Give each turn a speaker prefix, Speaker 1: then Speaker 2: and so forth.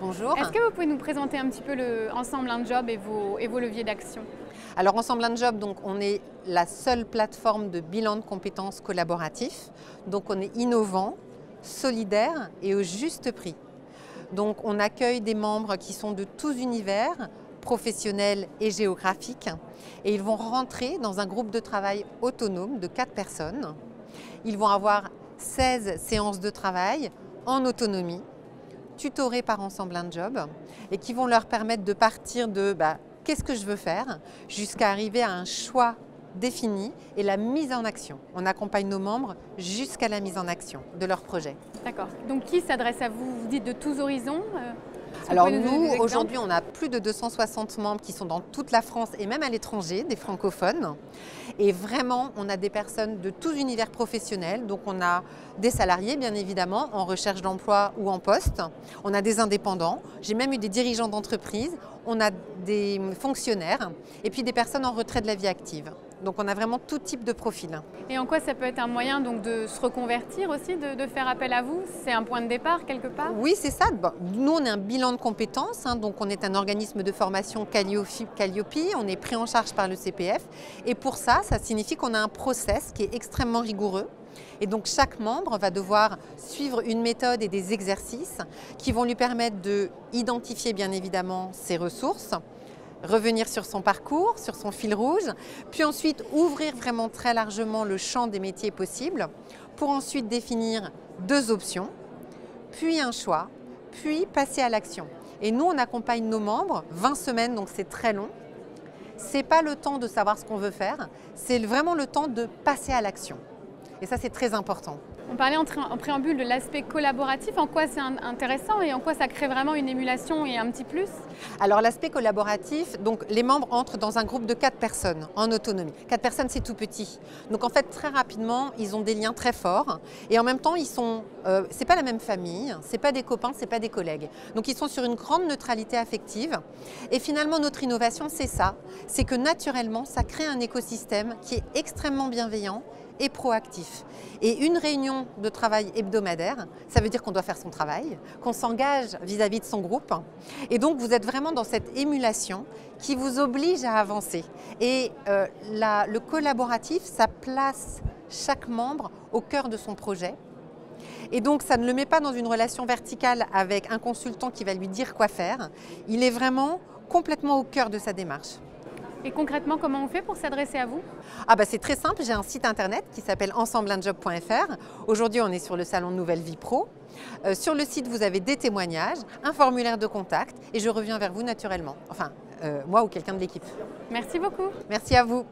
Speaker 1: Bonjour.
Speaker 2: Est-ce que vous pouvez nous présenter un petit peu Ensemble un job et vos leviers d'action?
Speaker 1: Alors Ensemble un job, donc, on est la seule plateforme de bilan de compétences collaboratif. Donc on est innovant, solidaire et au juste prix. Donc on accueille des membres qui sont de tous univers, professionnels et géographiques. Et ils vont rentrer dans un groupe de travail autonome de 4 personnes. Ils vont avoir 16 séances de travail en autonomie, tutorés par Ensemble un job, et qui vont leur permettre de partir de qu'est-ce que je veux faire, jusqu'à arriver à un choix défini et la mise en action. On accompagne nos membres jusqu'à la mise en action de leur projet.
Speaker 2: D'accord. Donc qui s'adresse à vous? Vous dites de tous horizons?
Speaker 1: Alors nous, aujourd'hui, on a plus de 260 membres qui sont dans toute la France et même à l'étranger, des francophones. Et vraiment, on a des personnes de tous univers professionnels. Donc on a des salariés, bien évidemment, en recherche d'emploi ou en poste. On a des indépendants. J'ai même eu des dirigeants d'entreprise. On a des fonctionnaires et puis des personnes en retrait de la vie active. Donc on a vraiment tout type de profil.
Speaker 2: Et en quoi ça peut être un moyen donc, de se reconvertir aussi, de faire appel à vous? C'est un point de départ quelque part?
Speaker 1: Oui, c'est ça. Bon, nous, on est un bilan de compétences, donc on est un organisme de formation Calliope, on est pris en charge par le CPF. Et pour ça, ça signifie qu'on a un process qui est extrêmement rigoureux. Et donc chaque membre va devoir suivre une méthode et des exercices qui vont lui permettre d'identifier bien évidemment ses ressources, revenir sur son parcours, sur son fil rouge, puis ensuite ouvrir vraiment très largement le champ des métiers possibles pour ensuite définir 2 options, puis un choix, puis passer à l'action. Et nous, on accompagne nos membres, 20 semaines, donc c'est très long. Ce n'est pas le temps de savoir ce qu'on veut faire, c'est vraiment le temps de passer à l'action. Et ça, c'est très important.
Speaker 2: On parlait en préambule de l'aspect collaboratif, en quoi c'est intéressant et en quoi ça crée vraiment une émulation et un petit plus?
Speaker 1: Alors l'aspect collaboratif, donc les membres entrent dans un groupe de 4 personnes en autonomie. 4 personnes, c'est tout petit. Donc en fait, très rapidement, ils ont des liens très forts et en même temps, c'est pas la même famille, c'est pas des copains, c'est pas des collègues. Donc ils sont sur une grande neutralité affective et finalement, notre innovation, c'est ça. C'est que naturellement, ça crée un écosystème qui est extrêmement bienveillant et proactif. Et une réunion de travail hebdomadaire, ça veut dire qu'on doit faire son travail, qu'on s'engage vis-à-vis de son groupe. Et donc, vous êtes vraiment dans cette émulation qui vous oblige à avancer. Et le collaboratif, ça place chaque membre au cœur de son projet. Et donc, ça ne le met pas dans une relation verticale avec un consultant qui va lui dire quoi faire. Il est vraiment complètement au cœur de sa démarche.
Speaker 2: Et concrètement, comment on fait pour s'adresser à vous?
Speaker 1: C'est très simple, j'ai un site internet qui s'appelle ensembleunjob.fr. Aujourd'hui, on est sur le salon Nouvelle Vie Pro. Sur le site, vous avez des témoignages, un formulaire de contact et je reviens vers vous naturellement. Enfin, moi ou quelqu'un de l'équipe.
Speaker 2: Merci beaucoup.
Speaker 1: Merci à vous.